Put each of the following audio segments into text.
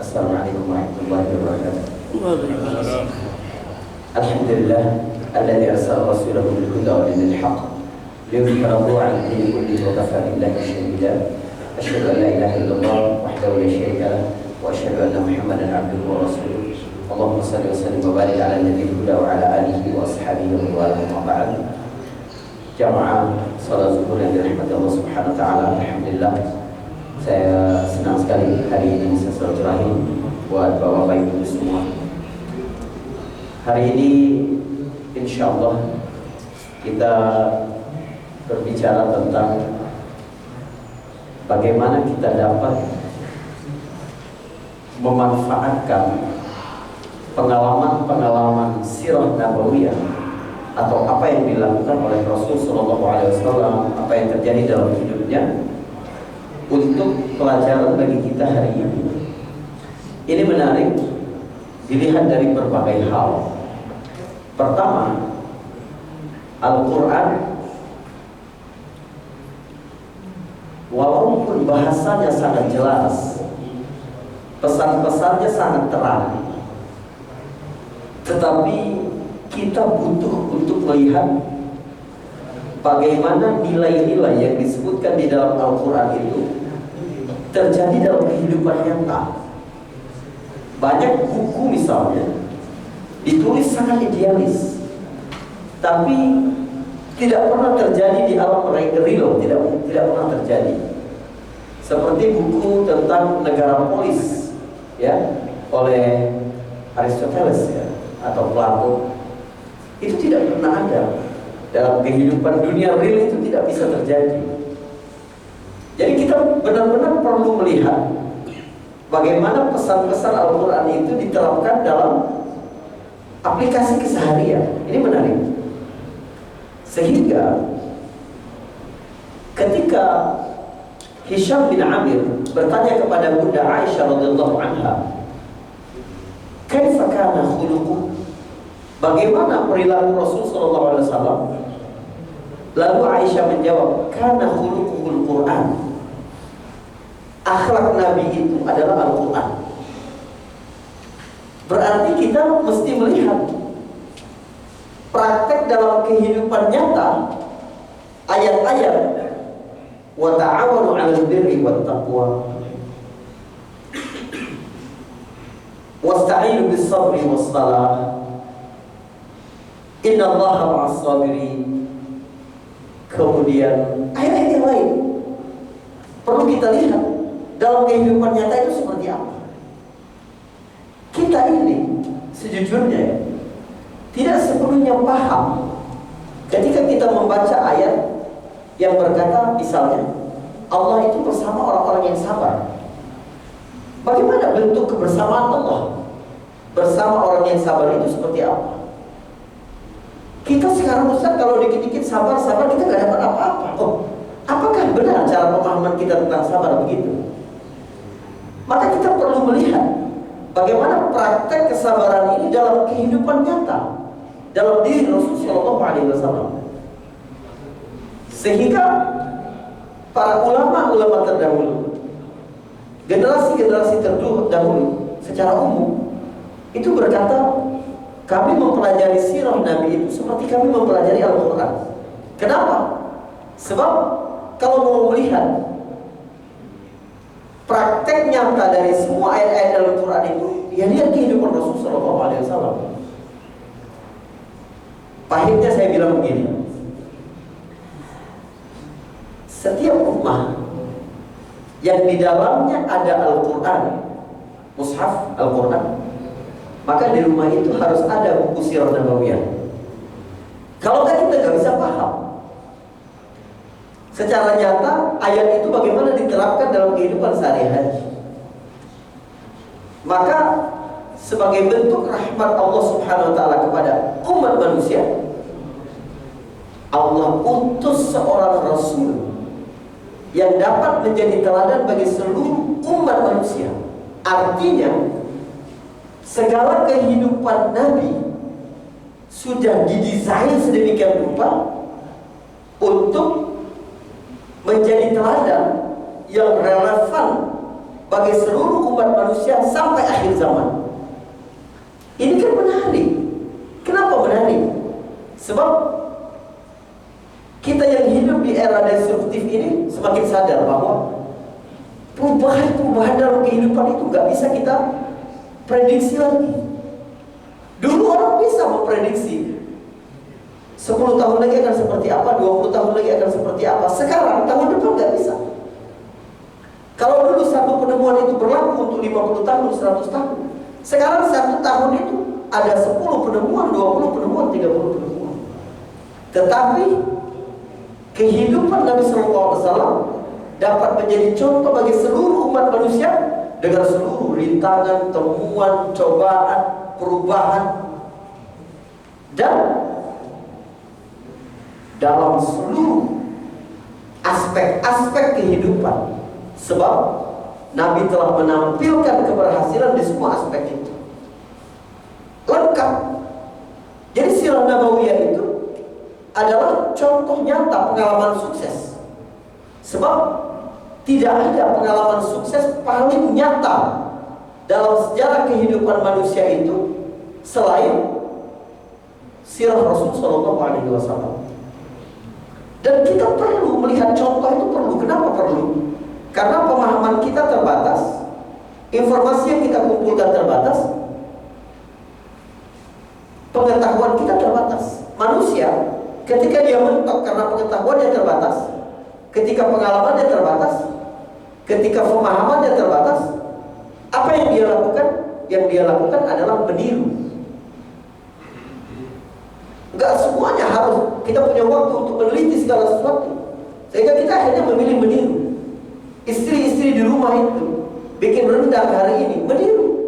Assalamualaikum warahmatullahi wabarakatuh. Alhamdulillah alladzi arsala rasulahu bil huda wa dinil haqq liyudhhirahu 'ala ad-din kullihi wa kafa billahi shahida. Asyhadu an la ilaha illallah wahdahu la syarika lah wa asyhadu anna Muhammadan 'abduhu wa rasuluh. Allahumma shalli wa sallim wa barik 'ala nabiyil huda wa 'ala alihi wa ashabihi wa man ba'd. Jamaah salat zuhur yang dirahmati Allah Subhanahu wa taala. Alhamdulillah, saya senang sekali hari ini bisa silaturahim buat bapak ibu semua. Hari ini insya Allah kita berbicara tentang bagaimana kita dapat memanfaatkan pengalaman-pengalaman sirah nabawiyah atau apa yang dilakukan oleh Rasul Shallallahu Alaihi Wasallam, apa yang terjadi dalam hidupnya untuk pelajaran bagi kita hari ini. Ini menarik dilihat dari berbagai hal. Pertama, Al-Quran walaupun bahasanya sangat jelas, pesan-pesannya sangat terang, tetapi kita butuh untuk melihat bagaimana nilai-nilai yang disebutkan di dalam Al-Quran itu terjadi dalam kehidupan nyata. Banyak buku misalnya ditulis sangat idealis, tapi tidak pernah terjadi di alam real, tidak pernah terjadi. Seperti buku tentang negara polis, ya, oleh Aristoteles, ya, atau Plato, itu tidak pernah ada dalam kehidupan dunia real, itu tidak bisa terjadi. Jadi kita benar-benar perlu melihat bagaimana pesan-pesan Al-Quran itu diterapkan dalam aplikasi keseharian. Ini menarik. Sehingga ketika Hisham bin Amir bertanya kepada Bunda Aisyah radhiyallahu anha, "Kaifa kana khuluquh?" Bagaimana perilaku Rasul sallallahu alaihi wasallam? Lalu Aisyah menjawab, "Kana khuluquhul Quran." Akhlak Nabi itu adalah Al-Quran. Berarti kita mesti melihat praktek dalam kehidupan nyata ayat-ayat wa ta'awanu 'alal birri wat taqwa wasta'inu bis sabri was salah innallaha ma'as sabirin. Kemudian ayat-ayat yang lain perlu kita lihat dalam kehidupan nyata itu seperti apa. Kita ini sejujurnya tidak sepenuhnya paham ketika kita membaca ayat yang berkata misalnya Allah itu bersama orang-orang yang sabar. Bagaimana bentuk kebersamaan Allah bersama orang yang sabar itu seperti apa? Kita sekarang Ustaz kalau dikit-dikit sabar kita gak dapat apa-apa. Oh, apakah benar cara pemahaman kita tentang sabar begitu? Maka kita perlu melihat bagaimana praktek kesabaran ini dalam kehidupan nyata, dalam diri Rasulullah SAW. Sehingga para ulama-ulama terdahulu, generasi-generasi terdahulu secara umum itu berkata, kami mempelajari sirah Nabi itu seperti kami mempelajari Al-Quran. Kenapa? Sebab kalau mau melihat praktek nyata dari semua ayat-ayat dalam Quran itu, ya lihat kehidupan Rasulullah SAW. Pahitnya saya bilang begini, setiap rumah yang di dalamnya ada Al-Quran, mushaf Al-Quran, maka di rumah itu harus ada buku sirah nabawiyah. Kalau kan kita nggak bisa paham secara nyata ayat itu bagaimana diterapkan dalam kehidupan sehari-hari, maka sebagai bentuk rahmat Allah Subhanahu wa taala kepada umat manusia, Allah utus seorang rasul yang dapat menjadi teladan bagi seluruh umat manusia. Artinya segala kehidupan Nabi sudah didesain sedemikian rupa untuk menjadi teladan yang relevan bagi seluruh umat manusia sampai akhir zaman. Ini kan menarik. Kenapa menarik? Sebab kita yang hidup di era disruptif ini semakin sadar bahwa perubahan dalam kehidupan itu nggak bisa kita prediksi lagi. Dulu orang bisa memprediksi 10 tahun lagi akan seperti apa, 20 tahun lagi akan seperti apa. Sekarang tahun depan nggak bisa. Kalau dulu satu penemuan itu berlaku untuk 50 tahun, 100 tahun. Sekarang satu tahun itu ada 10 penemuan, 20 penemuan, 30 penemuan. Tetapi kehidupan Nabi SAW dapat menjadi contoh bagi seluruh umat manusia dengan seluruh rintangan, temuan, cobaan, perubahan, dan dalam seluruh aspek-aspek kehidupan. Sebab Nabi telah menampilkan keberhasilan di semua aspek itu. Lengkap. Jadi sirah Nabawiyah itu adalah contoh nyata pengalaman sukses. Sebab tidak ada pengalaman sukses paling nyata dalam sejarah kehidupan manusia itu selain sirah Rasul SAW. Dan kita perlu melihat contoh itu perlu. Kenapa perlu? Karena pemahaman kita terbatas, informasi yang kita kumpulkan terbatas, pengetahuan kita terbatas. Manusia ketika dia mentok karena pengetahuannya terbatas, ketika pengalamannya terbatas, ketika pemahamannya terbatas, apa yang dia lakukan? Yang dia lakukan adalah meniru. Enggak semuanya harus kita punya waktu untuk meneliti segala sesuatu, sehingga kita akhirnya memilih meniru. Istri-istri di rumah itu bikin rendang hari ini, meniru.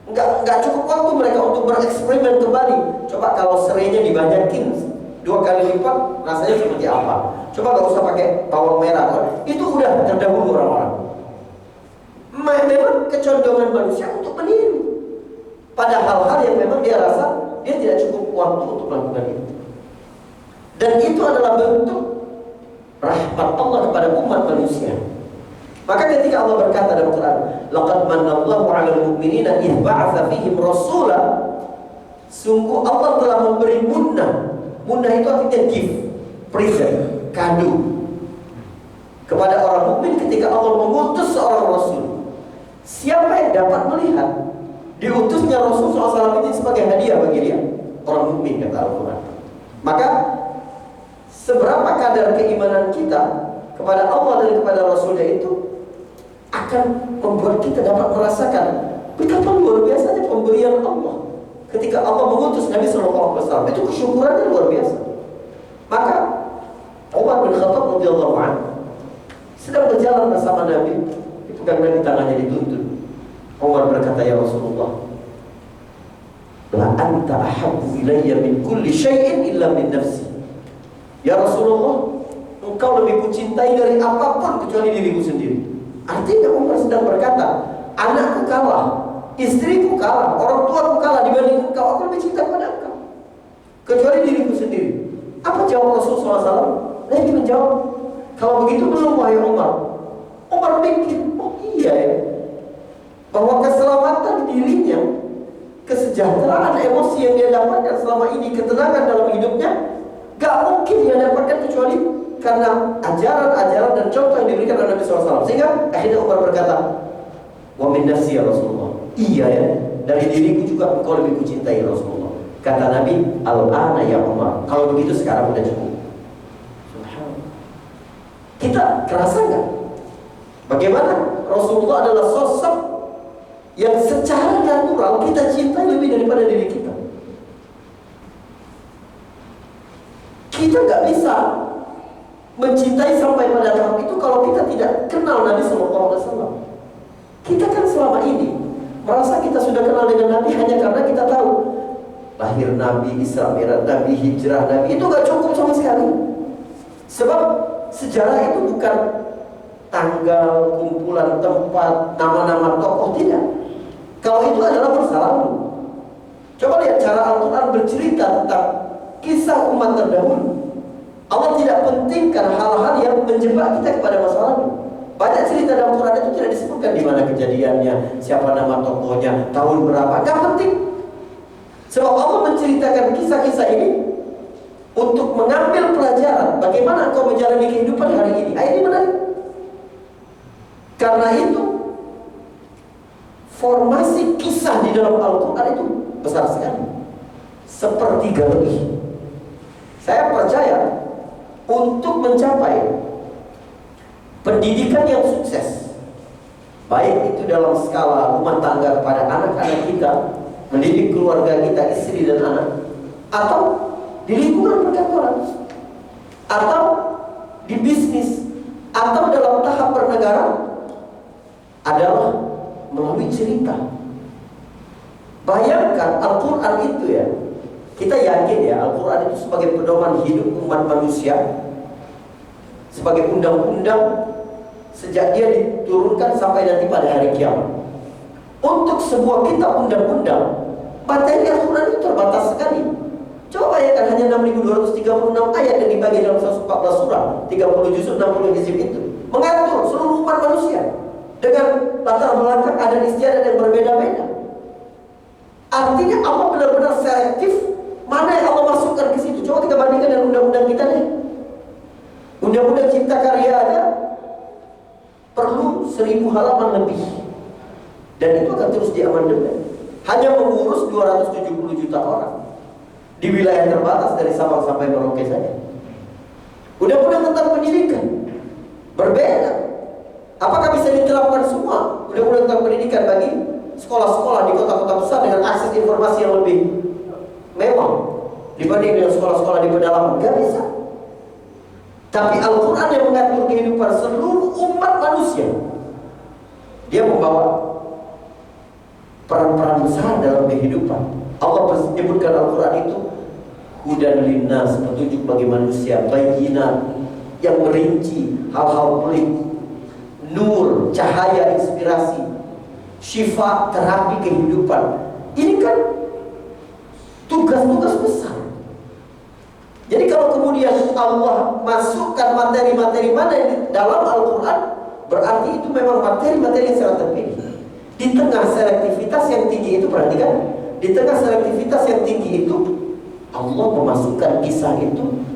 Enggak cukup waktu mereka untuk bereksperimen kembali. Coba kalau serainya dibanyakin 2 kali lipat, rasanya seperti apa? Coba gak usah pakai bawang merah. Itu udah terdahulu orang-orang. Memang kecondongan manusia untuk meniru pada hal-hal yang memang dia rasa dia tidak cukup waktu untuk melakukan itu. Dan itu adalah bentuk rahmat Allah kepada umat manusia. Maka ketika Allah berkata dalam Quran, laqad manallahu 'alal mu'minina idh ba'atsa fihim rasula, sungguh Allah telah memberi munnah. Munnah itu artinya gift, present, kado kepada orang mukmin ketika Allah mengutus seorang rasul. Siapa yang dapat melihat diutusnya Rasul SAW ini sebagai hadiah bagi dia? Orang mukmin, kata Al-Quran. Maka seberapa kadar keimanan kita kepada Allah dan kepada Rasulnya itu akan membuat kita dapat merasakan betapa luar biasanya pemberian Allah ketika Allah mengutus Nabi SAW. Itu kesyukurannya luar biasa. Maka Umar bin Khattab radhiyallahu anhu sedang berjalan bersama Nabi, dipegang Nabi, tangannya dituntun. Umar berkata, ya Rasulullah, la anta ahabbu ilayya min kulli syai'in illa min nafsi. Ya Rasulullah, engkau lebih kucintai dari apapun kecuali diriku sendiri. Artinya Umar sedang berkata, anakku kalah, istriku kalah, orang tuaku kalah dibanding engkau, aku lebih cinta kepada engkau kecuali diriku sendiri. Apa jawab Rasulullah SAW? Nabi menjawab, kalau begitu belum wahai Umar. Umar mikir, oh iya ya, bahwa keselamatan dirinya, kesejahteraan emosi yang dia dapatkan selama ini, ketenangan dalam hidupnya, gak mungkin dia dapatkan kecuali karena ajaran-ajaran dan contoh yang diberikan oleh Nabi SAW. Sehingga akhirnya Umar berkata, wa min nafsi ya Rasulullah, iya ya, dari diriku juga engkau lebih kucintai Rasulullah. Kata Nabi, al-ana ya Umar, kalau begitu sekarang udah cukup. Kita kerasa gak bagaimana Rasulullah adalah sosok yang secara natural kita cintai lebih daripada diri kita. Kita gak bisa mencintai sampai pada tahap itu kalau kita tidak kenal Nabi SAW. Kita kan selama ini merasa kita sudah kenal dengan Nabi hanya karena kita tahu lahir Nabi, Isra Mi'raj Nabi, hijrah Nabi. Itu gak cukup sama sekali. Sebab sejarah itu bukan tanggal, kumpulan tempat, nama-nama tokoh, tidak. Kalau itu adalah masa lalu. Coba lihat cara Al-Quran bercerita tentang kisah umat terdahulu. Allah tidak pentingkan hal-hal yang menjebak kita kepada masa lalu. Banyak cerita dalam Quran itu tidak disebutkan di mana kejadiannya, siapa nama tokohnya, tahun berapa, gak penting. Sebab Allah menceritakan kisah-kisah ini untuk mengambil pelajaran bagaimana engkau menjalani kehidupan hari ini. Ayat ini menarik. Karena itu formasi kisah di dalam Al-Quran itu besar sekali, sepertiga lebih. Saya percaya untuk mencapai pendidikan yang sukses, baik itu dalam skala rumah tangga kepada anak-anak kita, mendidik keluarga kita, istri dan anak, atau di lingkungan perkantoran, atau di bisnis, atau dalam tahap bernegara, adalah melalui cerita. Bayangkan Al-Quran itu ya, kita yakin ya Al-Quran itu sebagai pedoman hidup umat manusia, sebagai undang-undang sejak dia diturunkan sampai nanti pada hari kiamat. Untuk sebuah kitab undang-undang, materi Al-Quran itu terbatas sekali. Coba bayangkan hanya 6.236 ayat yang dibagi dalam 114 surah, 30 juz, 60 hizib itu mengatur seluruh umat manusia dengan latar belakang adat istiadat yang berbeda-beda. Artinya Allah benar-benar selektif mana yang Allah masukkan ke situ. Coba kita bandingkan dengan undang-undang kita deh. Undang-undang Cipta Karya aja perlu 1000 halaman lebih, dan itu akan terus diamandemen. Hanya mengurus 270 juta orang di wilayah terbatas dari Sabang sampai Merauke saja. Undang-undang tentang pendidikan berbeda. Apakah bisa diterapkan semua undang-undang tentang pendidikan bagi sekolah-sekolah di kota-kota besar dengan akses informasi yang lebih mewah dibanding dengan sekolah-sekolah di pedalaman? Gak bisa. Tapi Al-Quran yang mengatur kehidupan seluruh umat manusia, dia membawa peran-peran besar dalam kehidupan. Allah menyebutkan Al-Quran itu hudan linnas, petunjuk bagi manusia, bayyinat, yang merinci hal-hal pelik, nur, cahaya, inspirasi, syifa, terapi kehidupan. Ini kan tugas-tugas besar. Jadi kalau kemudian Allah masukkan materi-materi mana yang di dalam Al-Quran, berarti itu memang materi-materi yang sangat terpilih. Di tengah selektivitas yang tinggi itu, perhatikan, di tengah selektivitas yang tinggi itu, Allah memasukkan kisah itu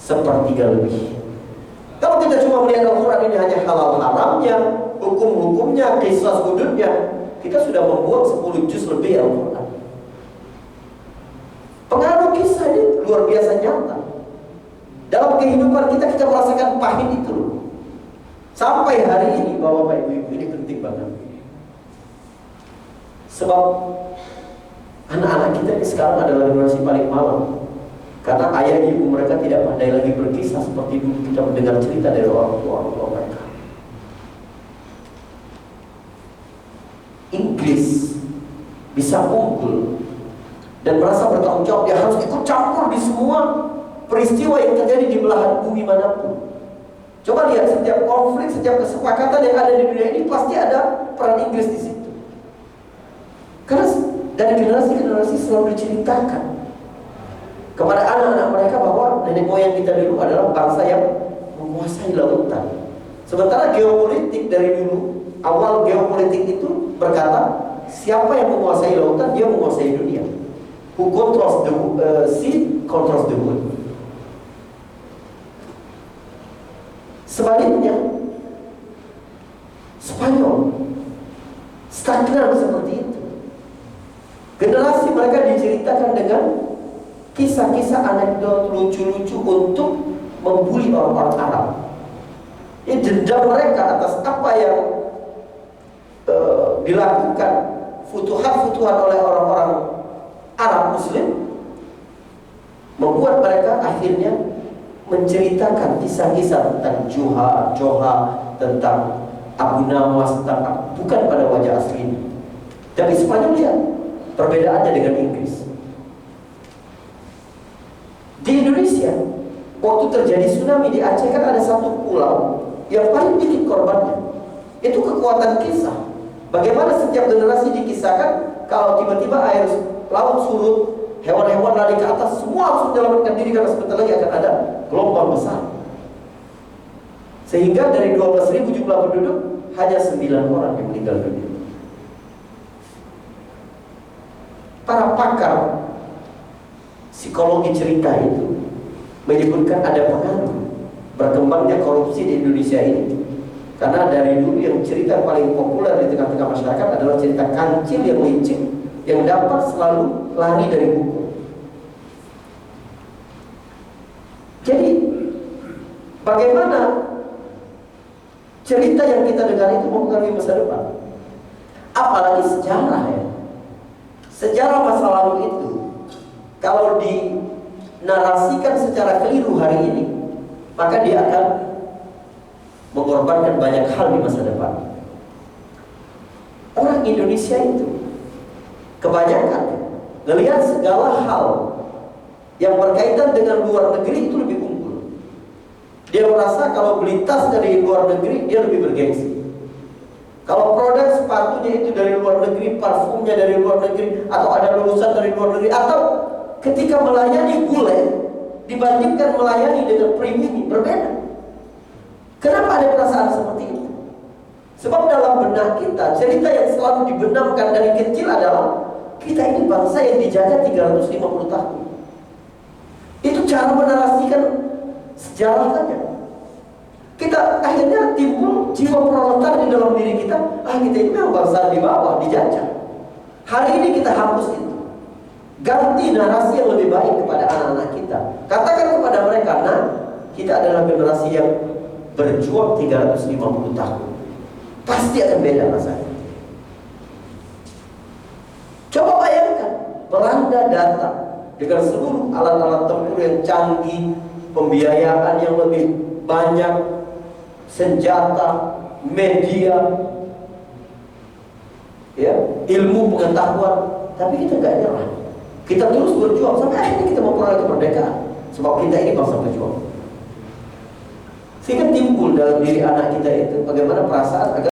sepertiga lebih. Kalau kita cuma melihat Al-Quran ini hanya halal haramnya, hukum-hukumnya, kisah hududnya, kita sudah membuat 10 juz lebih Al-Quran. Pengaruh kisah ini luar biasa nyata. Dalam kehidupan kita, kita merasakan pahit itu loh. Sampai hari ini, Bapak Ibu, ini penting banget. Sebab anak-anak kita sekarang adalah generasi paling malam. Karena ayah ibu mereka tidak pandai lagi berkisah seperti dulu kita mendengar cerita dari orang tua mereka. Inggris bisa unggul dan merasa bertanggung jawab, dia harus ikut campur di semua peristiwa yang terjadi di belahan bumi manapun. Coba lihat setiap konflik, setiap kesepakatan yang ada di dunia ini pasti ada peran Inggris di situ. Karena dari generasi-generasi selalu diceritakan kepada anak-anak mereka bahwa nenek moyang kita dulu adalah bangsa yang menguasai lautan. Sementara geopolitik dari dulu, awal geopolitik itu berkata, siapa yang menguasai lautan, dia menguasai dunia. Who controls the sea, controls the world. Sebaliknya, Spanyol stagnan seperti itu. Generasi mereka diceritakan dengan kisah-kisah anekdot lucu-lucu untuk membuli orang-orang Arab. Ini dendam mereka atas apa yang dilakukan futuhat-futuhat oleh orang-orang Arab Muslim, membuat mereka akhirnya menceritakan kisah-kisah tentang Joha, tentang Abu Nawas, tentang bukan pada wajah aslinya. Tapi Spanyol lihat perbedaannya dengan Inggris. Di Indonesia, waktu terjadi tsunami di Aceh, kan ada satu pulau yang paling dikit korbannya. Itu kekuatan kisah. Bagaimana setiap generasi dikisahkan, kalau tiba-tiba air laut surut, hewan-hewan lari ke atas, semua harus menyelamatkan diri karena sebentar lagi akan ada gelombang besar. Sehingga dari 12.000 jumlah penduduk hanya 9 orang yang meninggal dunia. Para pakar psikologi cerita itu menyebutkan ada pengaruh berkembangnya korupsi di Indonesia ini. Karena dari dulu yang cerita paling populer di tengah-tengah masyarakat adalah cerita kancil yang licik yang dapat selalu lari dari hukum. Jadi bagaimana cerita yang kita dengar itu mempengaruhi masa depan? Apalagi sejarah ya. Sejarah masa lalu itu kalau dinarasikan secara keliru hari ini, maka dia akan mengorbankan banyak hal di masa depan. Orang Indonesia itu kebanyakan melihat segala hal yang berkaitan dengan luar negeri itu lebih unggul. Dia merasa kalau beli tas dari luar negeri dia lebih bergengsi. Kalau produk sepatunya itu dari luar negeri, parfumnya dari luar negeri, atau ada lulusan dari luar negeri, atau ketika melayani bule dibandingkan melayani dengan pribumi, berbeda. Kenapa ada perasaan seperti itu? Sebab dalam benak kita, cerita yang selalu dibenamkan dari kecil adalah kita ini bangsa yang dijajah 350 tahun. Itu cara menarasikan sejarah saja. Kita akhirnya timbul jiwa proletar di dalam diri kita. Kita ini memang bangsa di bawah, dijajah. Hari ini kita hapus itu. Ganti narasi yang lebih baik kepada anak-anak kita. Katakan kepada mereka, nah, kita adalah generasi yang berjuang 350 tahun. Pasti akan beda rasanya. Coba bayangkan, Belanda datang dengan seluruh alat-alat tempur yang canggih, pembiayaan yang lebih banyak, senjata, media, ya, ilmu pengetahuan, tapi kita nggak nyerah. Kita terus berjuang sampai akhirnya kita memperoleh kemerdekaan. Sebab kita ini bangsa berjuang. Sehingga timbul dalam diri anak kita itu bagaimana perasaan agar